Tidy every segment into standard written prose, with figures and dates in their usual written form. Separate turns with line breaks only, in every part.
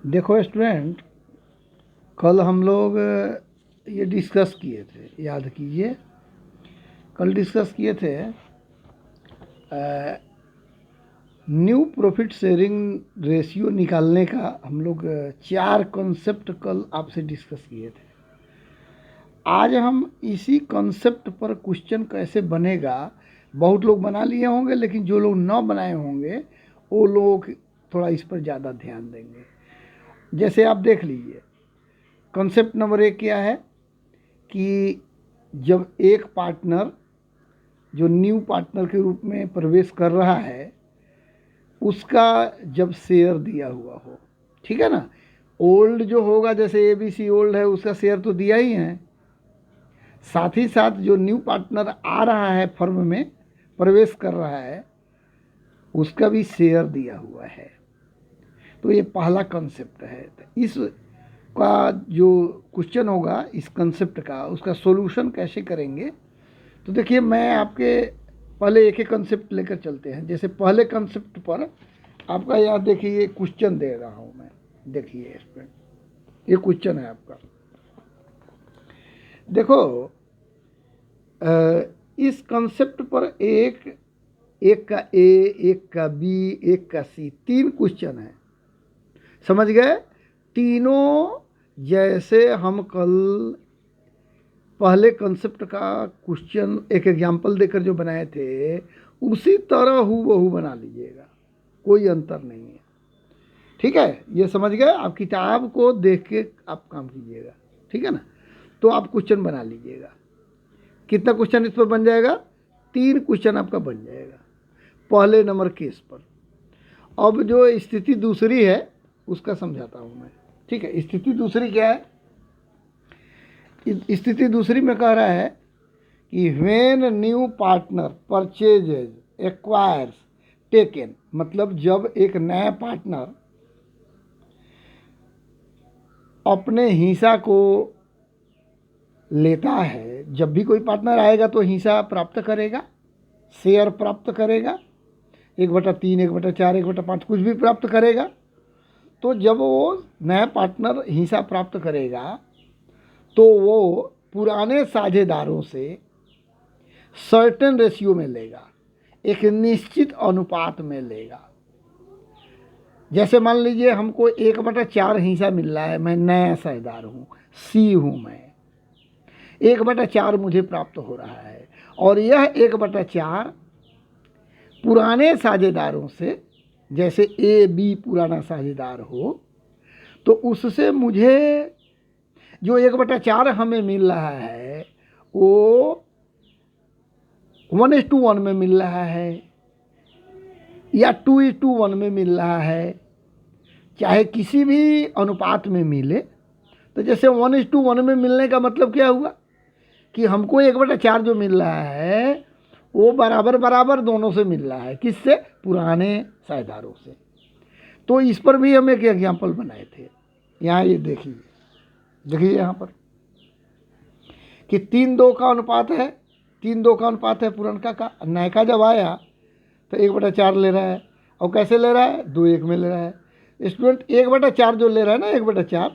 देखो स्टूडेंट, कल हम लोग ये डिस्कस किए थे, याद कीजिए। कल डिस्कस किए थे न्यू प्रॉफिट शेयरिंग रेशियो निकालने का। हम लोग 4 कॉन्सेप्ट कल आपसे डिस्कस किए थे। आज हम इसी कॉन्सेप्ट पर क्वेश्चन कैसे बनेगा, बहुत लोग बना लिए होंगे, लेकिन जो लोग न बनाए होंगे वो लोग थोड़ा इस पर ज़्यादा ध्यान देंगे। जैसे आप देख लीजिए, कॉन्सेप्ट नंबर 1 क्या है कि जब एक पार्टनर जो न्यू पार्टनर के रूप में प्रवेश कर रहा है, उसका जब शेयर दिया हुआ हो, ठीक है ना। ओल्ड जो होगा, जैसे ABC ओल्ड है, उसका शेयर तो दिया ही है। साथ ही साथ जो न्यू पार्टनर आ रहा है, फर्म में प्रवेश कर रहा है, उसका भी शेयर दिया हुआ है। तो ये पहला कॉन्सेप्ट है। तो इस का जो क्वेश्चन होगा इस कंसेप्ट का, उसका सॉल्यूशन कैसे करेंगे, तो देखिए मैं आपके पहले एक एक कंसेप्ट लेकर चलते हैं। जैसे पहले कंसेप्ट पर आपका यहाँ देखिए, ये क्वेश्चन दे रहा हूँ मैं। देखिए इस पर ये क्वेश्चन है आपका। देखो इस कंसेप्ट पर एक का A, एक का B, एक का C, 3 क्वेश्चन है। समझ गए? तीनों जैसे हम कल पहले कॉन्सेप्ट का क्वेश्चन एक एग्जाम्पल देकर जो बनाए थे, उसी तरह हूबहू बना लीजिएगा, कोई अंतर नहीं है। ठीक है, ये समझ गए? आप किताब को देख के आप काम कीजिएगा, ठीक है ना। तो आप क्वेश्चन बना लीजिएगा। कितना क्वेश्चन इस पर बन जाएगा? 3 क्वेश्चन आपका बन जाएगा पहले नंबर केस पर। अब जो स्थिति दूसरी है उसका समझाता हूँ मैं, ठीक है। स्थिति दूसरी क्या है? स्थिति दूसरी में कह रहा है कि when new partner purchases acquires taken, मतलब जब एक नया पार्टनर अपने हिस्सा को लेता है। जब भी कोई पार्टनर आएगा तो हिस्सा प्राप्त करेगा, शेयर प्राप्त करेगा, 1/3, 1/4, 1/5 कुछ भी प्राप्त करेगा। तो जब वो नया पार्टनर हिस्सा प्राप्त करेगा तो वो पुराने साझेदारों से सर्टेन रेशियो में लेगा, एक निश्चित अनुपात में लेगा। जैसे मान लीजिए हमको 1/4 हिस्सा मिल रहा है, मैं नया साझेदार हूँ, C हूँ मैं, 1/4 मुझे प्राप्त हो रहा है। और यह 1/4 पुराने साझेदारों से, जैसे AB पुराना साझेदार हो, तो उससे मुझे जो 1/4 हमें मिल रहा है वो 1:1 में मिल रहा है या 2:1 में मिल रहा है, चाहे किसी भी अनुपात में मिले। तो जैसे 1:1 में मिलने का मतलब क्या हुआ कि हमको 1/4 जो मिल रहा है वो बराबर बराबर दोनों से मिल रहा है। किससे? पुराने साझेदारों से। तो इस पर भी हम एक एग्जाम्पल बनाए थे। यहाँ ये देखिए, देखिए यहाँ पर कि 3:2 का अनुपात है, 3:2 का अनुपात है पुरनका का। नयका जब आया तो 1/4 ले रहा है, और कैसे ले रहा है? 2:1 में ले रहा है। स्टूडेंट 1/4 जो ले रहा है ना, 1/4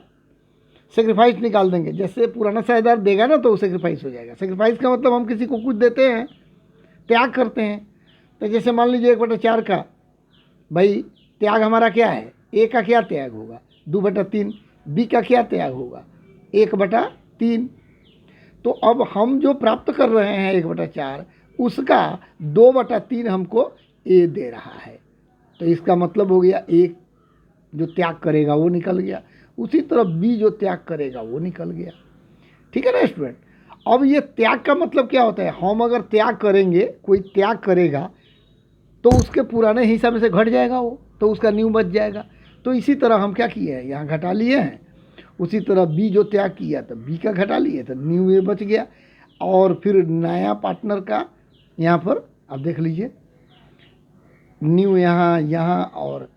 सेक्रीफाइस निकाल देंगे। जैसे पुराना साझेदार देगा ना तो सेक्रीफाइस हो जाएगा। सेक्रीफाइस का मतलब हम किसी को कुछ देते हैं, त्याग करते हैं। तो जैसे मान लीजिए 1/4 का, भाई त्याग हमारा क्या है? A का क्या त्याग होगा? 2/3। B का क्या त्याग होगा? 1/3। तो अब हम जो प्राप्त कर रहे हैं 1/4, उसका 2/3 हमको A दे रहा है। तो इसका मतलब हो गया A जो त्याग करेगा वो निकल गया, उसी तरह B जो त्याग करेगा वो निकल गया। ठीक है ना स्टूडेंट। अब ये त्याग का मतलब क्या होता है? हम अगर त्याग करेंगे, कोई त्याग करेगा तो उसके पुराने हिस्सा में से घट जाएगा वो, तो उसका न्यू बच जाएगा। तो इसी तरह हम क्या किए हैं, यहाँ घटा लिए हैं। उसी तरह B जो त्याग किया तो B का घटा लिए, तो न्यू A बच गया। और फिर नया पार्टनर का यहाँ पर आप देख लीजिए, न्यू यहाँ और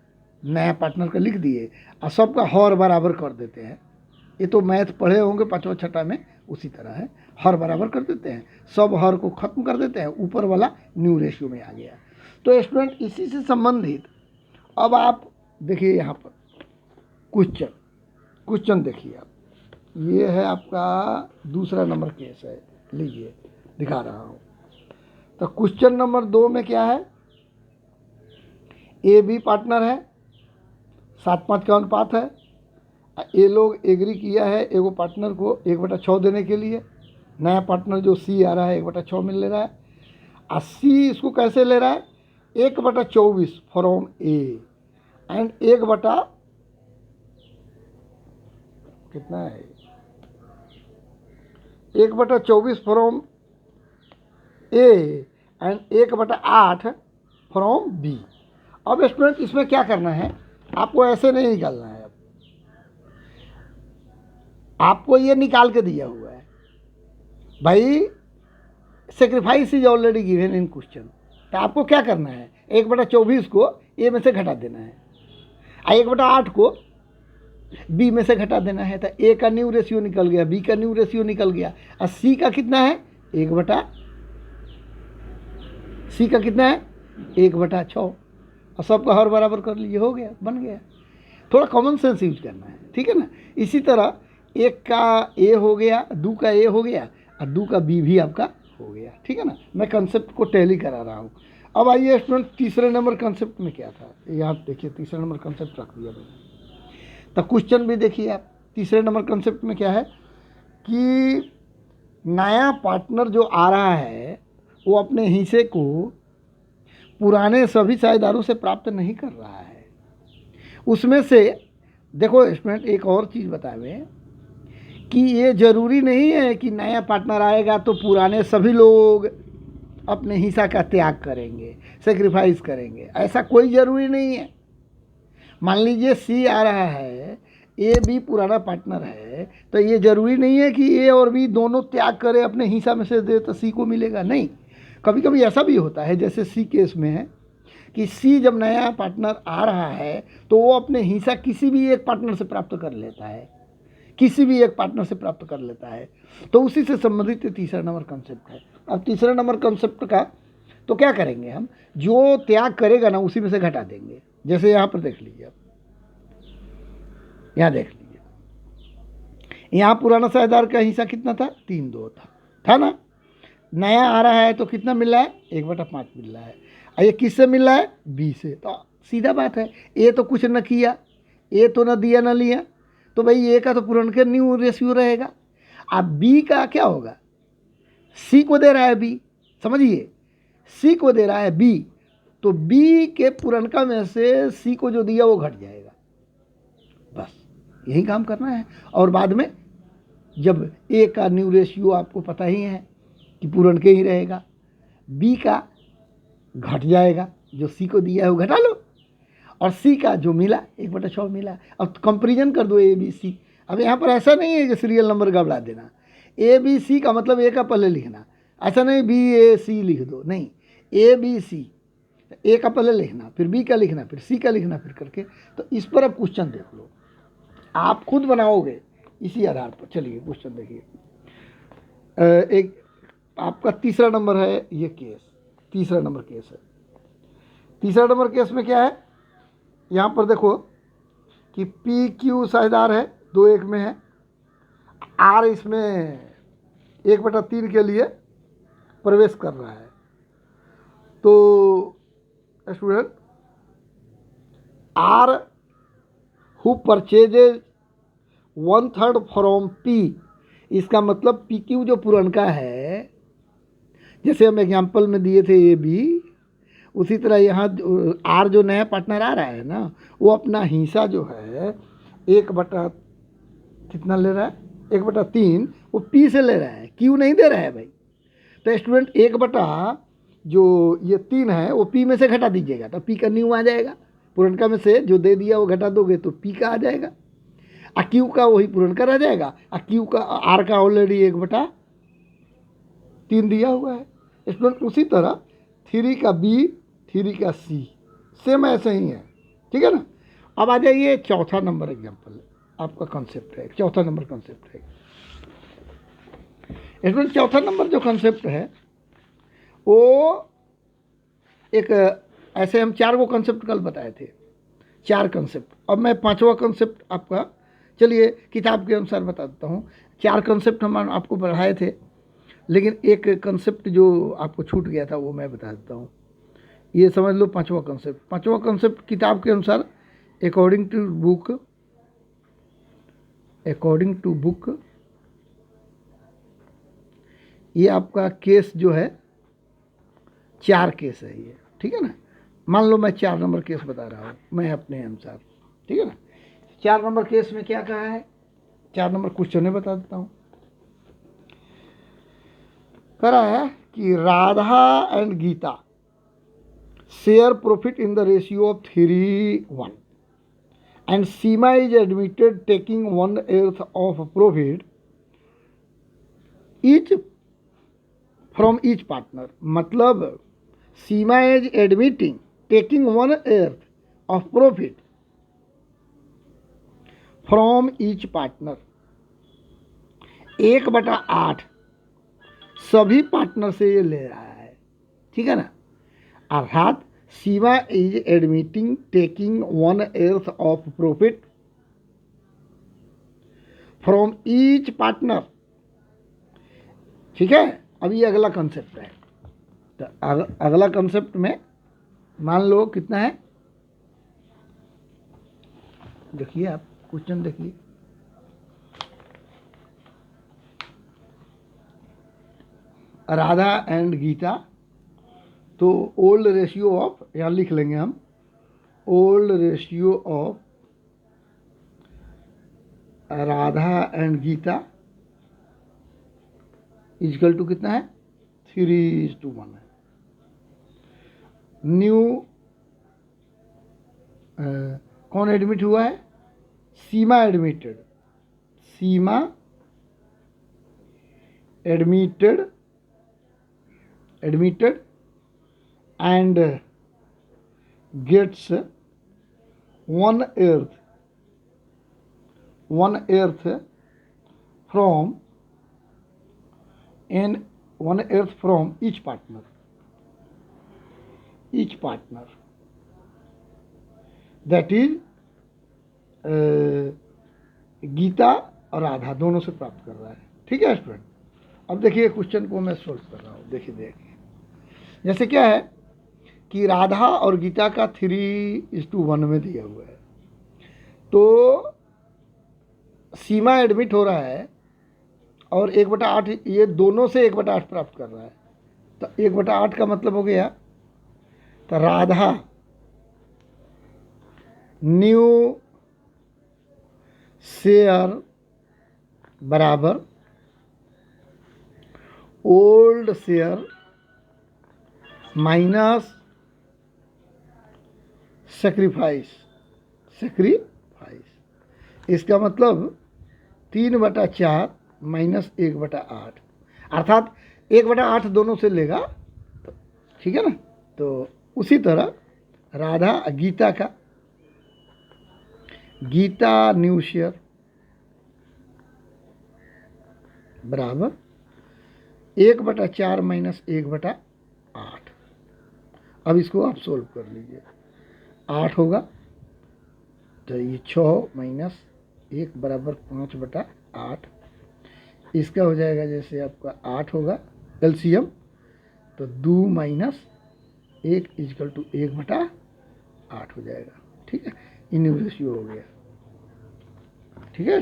नया पार्टनर का लिख दिए, और सबका हर बराबर कर देते हैं। ये तो मैथ पढ़े होंगे 5वां 6वां में, उसी तरह है। हर बराबर कर देते हैं, सब हर को ख़त्म कर देते हैं, ऊपर वाला न्यू रेशियो में आ गया। तो स्टूडेंट इसी से संबंधित अब आप देखिए यहाँ पर क्वेश्चन क्वेश्चन देखिए आप, ये है आपका दूसरा नंबर केस है, लीजिए दिखा रहा हूँ। तो क्वेश्चन नंबर 2 में क्या है, ए बी पार्टनर है, 7-5 का अनुपात है। ये लोग एग्री किया है एगो पार्टनर को 1/6 देने के लिए। नया पार्टनर जो सी आ रहा है 1/6 मिल ले रहा है, और सी इसको कैसे ले रहा है, 1/24 फ्रॉम ए एंड 1 कितना है, 1/24 from A and 1/8 from B. अब स्टूडेंट इसमें क्या करना है, आपको ऐसे नहीं निकालना है, आपको ये निकाल के दिया हुआ है भाई, sacrifice is already given in question. तो आपको क्या करना है, 1/24 को ए में से घटा देना है, और 1/8 को बी में से घटा देना है। तो ए का न्यू रेशियो निकल गया, बी का न्यू रेशियो निकल गया, और सी का कितना है, 1/6, और सबका हर बराबर कर लीजिए, हो गया, बन गया। थोड़ा कॉमन सेंस यूज करना है, ठीक है ना। इसी तरह 1 का ए हो गया, 2 का ए हो गया, और 2 का बी भी आपका हो गया, ठीक है ना। मैं कंसेप्ट को टैली करा रहा हूँ। अब आइए स्टूडेंट तीसरे नंबर कंसेप्ट में क्या था, यहाँ देखिए तीसरे नंबर कंसेप्ट रख दिया मैंने। तो क्वेश्चन भी देखिए आप, तीसरे नंबर कंसेप्ट में क्या है कि नया पार्टनर जो आ रहा है वो अपने हिस्से को पुराने सभी साझेदारों से प्राप्त नहीं कर रहा है। उसमें से देखो स्टूडेंट एक और चीज़ बतावे कि ये ज़रूरी नहीं है कि नया पार्टनर आएगा तो पुराने सभी लोग अपने हिस्सा का त्याग करेंगे, सेक्रीफाइस करेंगे, ऐसा कोई ज़रूरी नहीं है। मान लीजिए सी आ रहा है, ए बी पुराना पार्टनर है, तो ये ज़रूरी नहीं है कि ए और बी दोनों त्याग करें, अपने हिस्सा में से दे तो सी को मिलेगा, नहीं। कभी कभी ऐसा भी होता है, जैसे सी केस में है कि सी जब नया पार्टनर आ रहा है तो वो अपने हिस्सा किसी भी एक पार्टनर से प्राप्त कर लेता है, किसी भी एक पार्टनर से प्राप्त कर लेता है। तो उसी से संबंधित तीसरा नंबर कंसेप्ट है। अब तीसरा नंबर कंसेप्ट का तो क्या करेंगे हम, जो त्याग करेगा ना उसी में से घटा देंगे। जैसे यहाँ पर देख लीजिए आप, यहाँ देख लीजिए, यहाँ पुराना साझेदार का हिस्सा कितना था, 3/2 था ना। नया आ रहा है तो कितना मिल रहा है, 1/5 मिल रहा है, और ये किससे मिल रहा है, बी से। तो सीधा बात है, ए तो कुछ न किया, ए तो न दिया न लिया, तो भाई ए का तो पुरान के न्यू रेशियो रहेगा। अब बी का क्या होगा, सी को दे रहा है बी, समझिए सी को दे रहा है बी, तो बी के पुरनका में से सी को जो दिया वो घट जाएगा, बस यही काम करना है। और बाद में जब ए का न्यू रेशियो आपको पता ही है कि पूरन के ही रहेगा, बी का घट जाएगा, जो सी को दिया है वो घटा लो, और सी का जो मिला 1/6 मिला। अब कंपेरिजन कर दो ए बी सी। अब यहाँ पर ऐसा नहीं है कि सीरियल नंबर गबड़ा देना, ए बी सी का मतलब ए का पहले लिखना, ऐसा नहीं बी ए सी लिख दो, नहीं, ए बी सी, ए का पहले लिखना, फिर बी का लिखना, फिर सी का लिखना, फिर करके। तो इस पर अब क्वेश्चन देख लो, आप खुद बनाओगे इसी आधार पर। चलिए क्वेश्चन देखिए, एक आपका तीसरा नंबर है ये केस, तीसरा नंबर केस है। तीसरा नंबर केस में क्या है, यहाँ पर देखो कि पी क्यू साझेदार है, 2-1 में है, आर इसमें 1/3 के लिए प्रवेश कर रहा है। तो student are who purchases 1/3 from P, इसका मतलब पी क्यू जो पुरनका है, जैसे हम एग्जाम्पल में दिए थे ए बी, उसी तरह यहाँ आर जो नया पार्टनर आ रहा है ना, वो अपना हिस्सा जो है 1/ कितना ले रहा है, 1/3 वो पी से ले रहा है, क्यू नहीं दे रहा है भाई। तो स्टूडेंट 1/ जो ये 3 है वो पी में से घटा दीजिएगा, तो पी का न्यू आ जाएगा, पुरनका में से जो दे दिया वो घटा दोगे तो पी का आ जाएगा, और क्यू का वही पुरनका रह जाएगा, और क्यू का आर का ऑलरेडी 1/3 दिया हुआ है। स्टूडेंट उसी तरह 3 का बी, 3 का सी, सेम ऐसे ही है, ठीक है ना। अब आ जाइए चौथा नंबर एग्जाम्पल, आपका कॉन्सेप्ट है, चौथा नंबर कॉन्सेप्ट है। इसमें चौथा नंबर जो कॉन्सेप्ट है वो एक, ऐसे हम 4 कॉन्सेप्ट कल बताए थे, 4 कंसेप्ट। अब मैं 5वां कंसेप्ट आपका, चलिए किताब के अनुसार बता देता हूँ। 4 कंसेप्ट हम आपको पढ़ाए थे, लेकिन एक कंसेप्ट जो आपको छूट गया था वो मैं बता देता हूँ। ये समझ लो 5वां कंसेप्ट। 5वां कंसेप्ट किताब के अनुसार अकॉर्डिंग टू बुक ये आपका केस जो है 4 केस है ये, ठीक है ना। मान लो मैं 4 नंबर केस बता रहा हूँ मैं अपने अनुसार, ठीक है ना। 4 नंबर केस में क्या कहा है, 4 नंबर क्वेश्चन बता देता हूँ। करा है कि Radha and Gita share profit in the ratio of 3:1 and Seema is admitted taking 1/8 of profit each from each partner। मतलब Seema is admitting taking 1/8 of profit from each partner, 1/8 सभी पार्टनर से ये ले रहा है, ठीक है ना। अर्थात Seema is admitting taking 1/8 of profit from each partner, ठीक है। अब ये अगला कंसेप्ट है। तो अगला कंसेप्ट में मान लो कितना है, देखिए आप क्वेश्चन देखिए। राधा एंड गीता, तो ओल्ड रेशियो ऑफ, यहाँ लिख लेंगे हम, old ratio of Radha and Geeta equal to कितना है, 3:1 है। न्यू कौन एडमिट हुआ है, Seema admitted, Seema admitted and gets 1/8 from each partner, that is Geeta और राधा दोनों से प्राप्त कर रहा है, ठीक है स्टूडेंट। अब देखिए क्वेश्चन को मैं सोल्व कर रहा हूँ। देखिए जैसे क्या है कि राधा और गीता का 3:1 में दिया हुआ है, तो सीमा एडमिट हो रहा है और 1/8 ये दोनों से 1/8 प्राप्त कर रहा है। तो 1/8 का मतलब हो गया, तो राधा न्यू शेयर बराबर ओल्ड शेयर माइनस सेक्रीफाइस। इसका मतलब 3/4 माइनस 1/8, अर्थात 1/8 दोनों से लेगा, ठीक है ना। तो उसी तरह राधा गीता न्यू शेयर बराबर 1/4 माइनस 1/8। अब इसको आप सोल्व कर लीजिए, 8 होगा, तो ये 6 माइनस 1 बराबर 5/8। इसका हो जाएगा जैसे आपका 8 होगा एलसीएम, तो 2 माइनस 1 इजकल टू 1/8 हो जाएगा, ठीक है। इन रेशियो हो गया, ठीक है।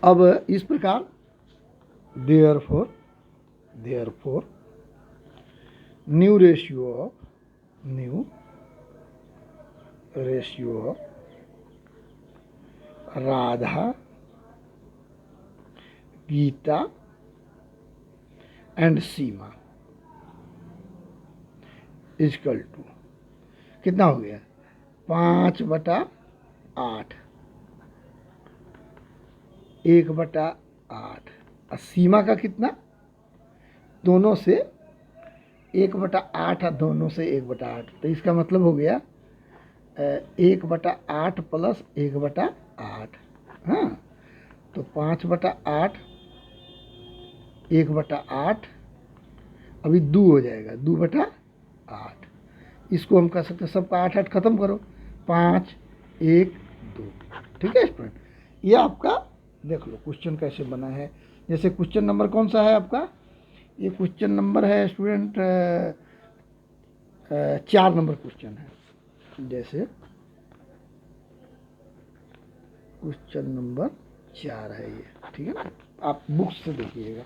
अब इस प्रकार therefore new ratio of Radha Gita and Seema is equal to कितना हो गया, 5/8, 1/8। और सीमा का कितना, दोनों से 1/8 और दोनों से 1/8, तो इसका मतलब हो गया 1/8 प्लस 1/8। हाँ, तो 5/8 1/8 अभी 2 हो जाएगा, 2/8। इसको हम कह सकते हैं सबका 8 8 खत्म करो, 5 1 2। ठीक है स्टूडेंट, ये आपका देख लो क्वेश्चन कैसे बना है। जैसे क्वेश्चन नंबर कौन सा है आपका, ये क्वेश्चन नंबर है स्टूडेंट 4 नंबर क्वेश्चन है। जैसे क्वेश्चन नंबर 4 है ये, ठीक है ना, आप बुक्स से देखिएगा।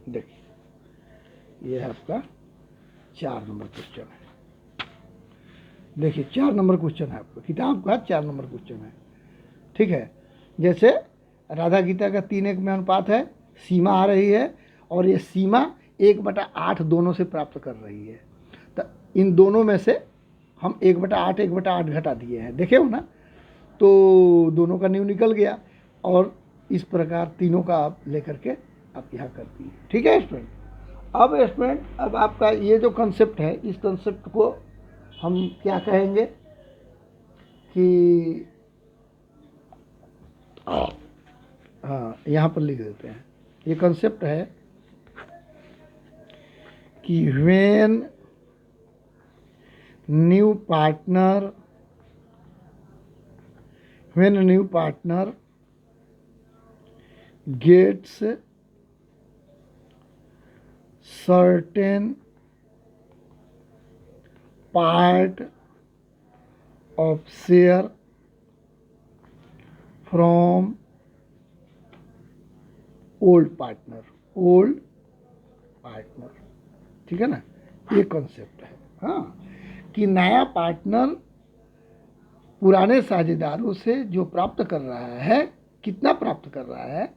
देखिए ये है आपका 4 नंबर क्वेश्चन है। देखिए 4 नंबर क्वेश्चन है आपका, किताब का 4 नंबर क्वेश्चन है। ठीक है, जैसे राधा गीता का 3:1 में अनुपात है, सीमा आ रही है और ये सीमा 1/8 दोनों से प्राप्त कर रही है। तो इन दोनों में से हम 1/8 1/8 घटा दिए हैं, देखे हो ना, तो दोनों का न्यू निकल गया और इस प्रकार तीनों का आप लेकर के आप यहाँ कर दिए। ठीक है स्टूडेंट, अब स्टूडेंट अब आपका ये जो कंसेप्ट है, इस कंसेप्ट को हम क्या कहेंगे कि हाँ यहाँ पर लिख देते हैं। ये कंसेप्ट है कि when new partner gets certain part of share from old partner, ठीक है ना, ये कॉन्सेप्ट है। हाँ, कि नया पार्टनर पुराने साझेदारों से जो प्राप्त कर रहा है, कितना प्राप्त कर रहा है,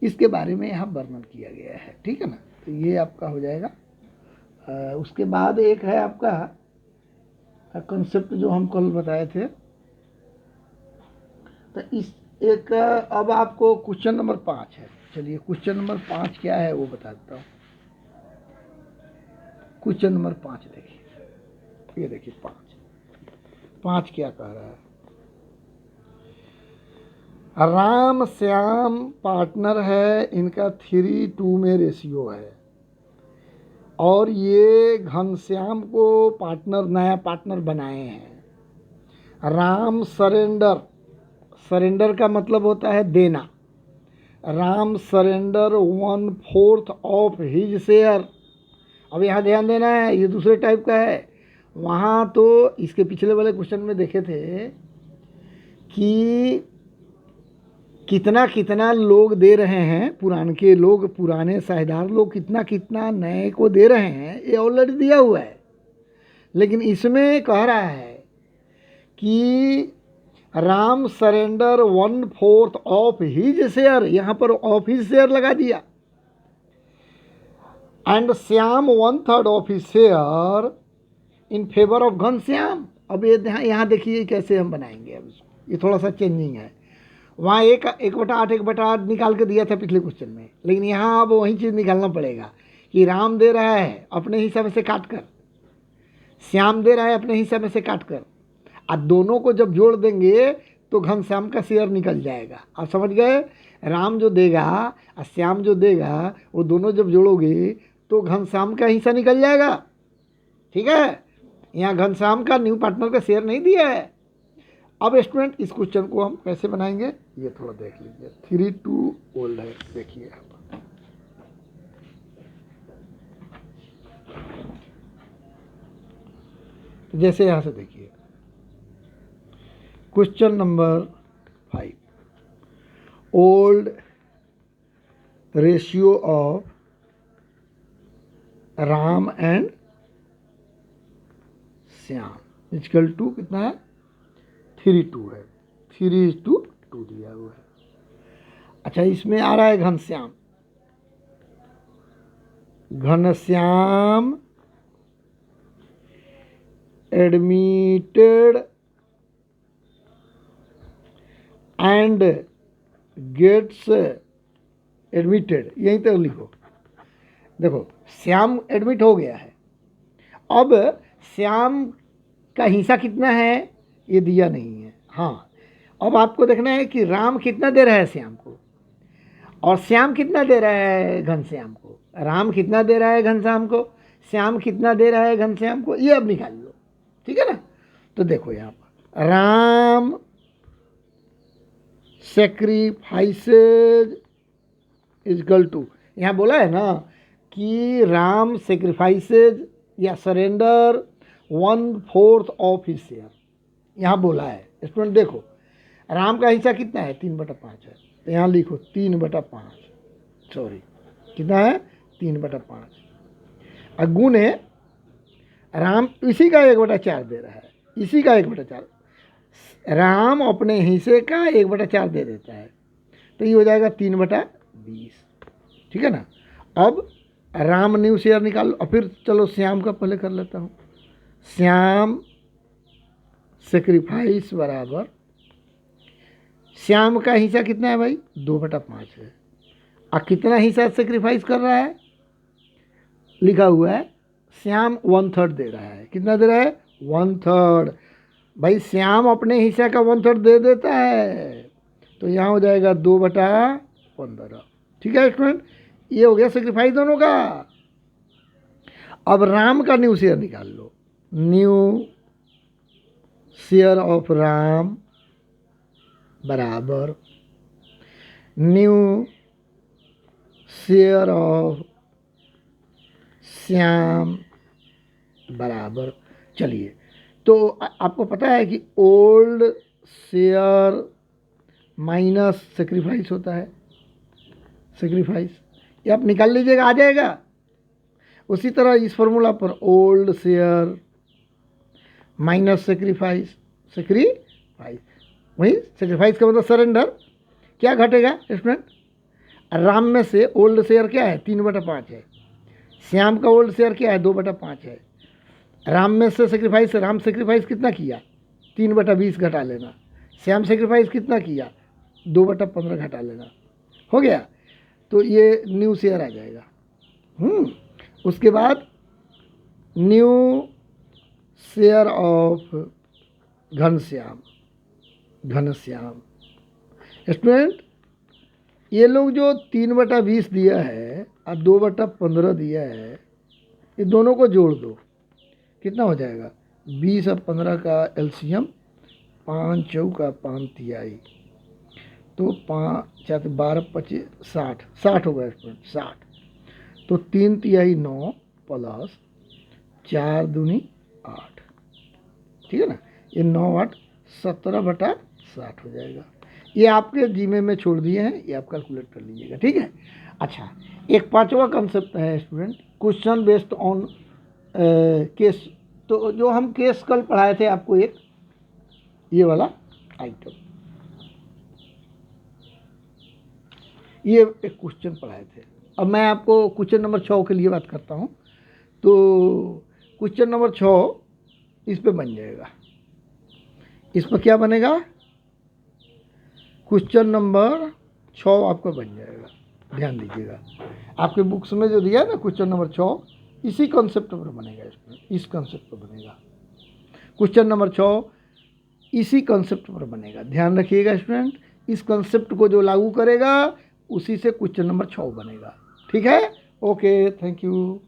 इसके बारे में यहाँ वर्णन किया गया है। ठीक है ना, तो ये आपका हो जाएगा। उसके बाद एक है आपका कंसेप्ट जो हम कल बताए थे। तो इस एक अब आपको क्वेश्चन नंबर 5 है। चलिए क्वेश्चन नंबर 5 क्या है वो बता देता हूँ। क्वेश्चन नंबर 5 देखिए, ये देखिए 5 क्या कह रहा है। राम श्याम पार्टनर है, इनका 3:2 में रेशियो है और ये घनश्याम को पार्टनर, नया पार्टनर बनाए हैं। राम सरेंडर का मतलब होता है देना। Ram surrender 1/4 of his share. अब यहाँ ध्यान देना है, ये दूसरे टाइप का है। वहाँ तो इसके पिछले वाले क्वेश्चन में देखे थे कि कितना कितना लोग दे रहे हैं, पुराने लोग, पुराने साझेदार लोग कितना कितना नए को दे रहे हैं, ये ऑलरेडी दिया हुआ है। लेकिन इसमें कह रहा है कि Ram surrender 1/4 of his share, यहाँ पर ऑफ हिज शेयर लगा दिया, and Shyam 1/3 of his share in favour of Ghanshyam. अब ये यहाँ देखिए कैसे हम बनाएंगे। अब ये थोड़ा सा चेंजिंग है। वहाँ 1/8 निकाल के दिया था पिछले क्वेश्चन में, लेकिन यहाँ अब वही चीज़ निकालना पड़ेगा कि राम दे रहा है अपने हिस्से में से काट कर, श्याम दे रहा है अपने हिस्से में से काट कर, और दोनों को जब जोड़ देंगे तो घनश्याम का शेयर निकल जाएगा। आप समझ गए, राम जो देगा और श्याम जो देगा वो दोनों जब जोड़ोगे तो घनश्याम का हिस्सा निकल जाएगा। ठीक है, यहाँ घनश्याम का न्यू पार्टनर का शेयर नहीं दिया है। अब स्टूडेंट इस क्वेश्चन को हम कैसे बनाएंगे ये थोड़ा देख लीजिए। 3:2 ओल्ड है, देखिए यहाँ पर। तो जैसे यहाँ से देखिए question number 5, old ratio of Ram and Shyam equal to कितना है, 3:2 है, 3:2 दिया हुआ है। अच्छा, इसमें आ रहा है Ghanshyam admitted and gets admitted, यहीं तक लिखो। देखो श्याम एडमिट हो गया है, अब श्याम का हिस्सा कितना है ये दिया नहीं है। हाँ, अब आपको देखना है कि राम कितना दे रहा है श्याम को और श्याम कितना दे रहा है घनश्याम को। राम कितना दे रहा है घनश्याम को, श्याम कितना दे रहा है घनश्याम को, ये अब निकाल लो। ठीक है ना। तो देखो यहाँ पर राम सेक्रीफाइसेज इजकल टू, यहाँ बोला है ना कि राम सेक्रीफाइसेज या सरेंडर 1/4 ऑफ हिज शेयर, यहाँ बोला है। स्टूडेंट देखो राम का हिस्सा कितना है, 3/5 है, तो यहाँ लिखो 3/5, सॉरी कितना है 3/5, और गुण है राम इसी का 1/4 दे रहा है, इसी का 1/4, राम अपने हिस्से का 1/4 दे देता है, तो ये हो जाएगा 3/20। ठीक है ना। अब राम न्यू शेयर निकाल लो, और फिर चलो श्याम का पहले कर लेता हूँ। श्याम सेक्रीफाइस बराबर, श्याम का हिस्सा कितना है भाई 2/5 है, और कितना हिस्सा सेक्रीफाइस कर रहा है, लिखा हुआ है श्याम 1/3 दे रहा है। कितना दे रहा है 1/3। भाई श्याम अपने हिस्सा का 1/3 दे देता है, तो यहाँ हो जाएगा 2/15। ठीक है स्टूडेंट, ये हो गया सेक्रीफाइस दोनों का। अब राम का न्यू शेयर निकाल लो। न्यू शेयर ऑफ राम बराबर न्यू शेयर ऑफ श्याम बराबर, चलिए तो आपको पता है कि ओल्ड शेयर माइनस सेक्रीफाइस होता है, सेक्रीफाइस, ये आप निकाल लीजिएगा, आ जाएगा। उसी तरह इस फॉर्मूला पर old share minus sacrifice, sacrifice वही सेक्रीफाइस का मतलब सरेंडर, क्या घटेगा स्टूडेंट, राम में से ओल्ड शेयर क्या है 3/5 है, श्याम का ओल्ड शेयर क्या है 2/5 है, राम में से सेक्रीफाइस, राम सेक्रीफाइस कितना किया 3/20 घटा लेना, श्याम सेक्रीफाइस कितना किया 2/15 घटा लेना, हो गया। तो ये न्यू शेयर आ जाएगा। उसके बाद new share of Ghanshyam, Ghanshyam student ये लोग जो 3/20 दिया है और 2/15 दिया है, ये दोनों को जोड़ दो, कितना हो जाएगा 20 और 15 का एलसीएम 5 चौका 5 तिहाई, तो 5 4 12 25 60, 60 हो गया स्टूडेंट 60, तो 3 तिहाई 9 प्लस 4 दूनी 8, ठीक है ना, ये 9 8 17/60 हो जाएगा। ये आपके जीमे में छोड़ दिए हैं, ये आप कैलकुलेट कर लीजिएगा। ठीक है। अच्छा, एक 5वां कंसेप्ट है student, question based on case. तो जो हम केस कल पढ़ाए थे आपको, एक ये वाला आइटम, ये एक क्वेश्चन पढ़ाए थे। अब मैं आपको क्वेश्चन नंबर 6 के लिए बात करता हूँ। तो क्वेश्चन नंबर 6 इस पे बन जाएगा, इस पर क्या बनेगा, क्वेश्चन नंबर 6 आपका बन जाएगा। ध्यान दीजिएगा, आपके बुक्स में जो दिया है ना क्वेश्चन नंबर 6, इसी कॉन्सेप्ट पर बनेगा, इसमें इस कॉन्सेप्ट पर बनेगा। क्वेश्चन नंबर 6 इसी कॉन्सेप्ट पर बनेगा। ध्यान रखिएगा स्टूडेंट, इस कॉन्सेप्ट को जो लागू करेगा उसी से क्वेश्चन नंबर 6 बनेगा। ठीक है, ओके, थैंक यू।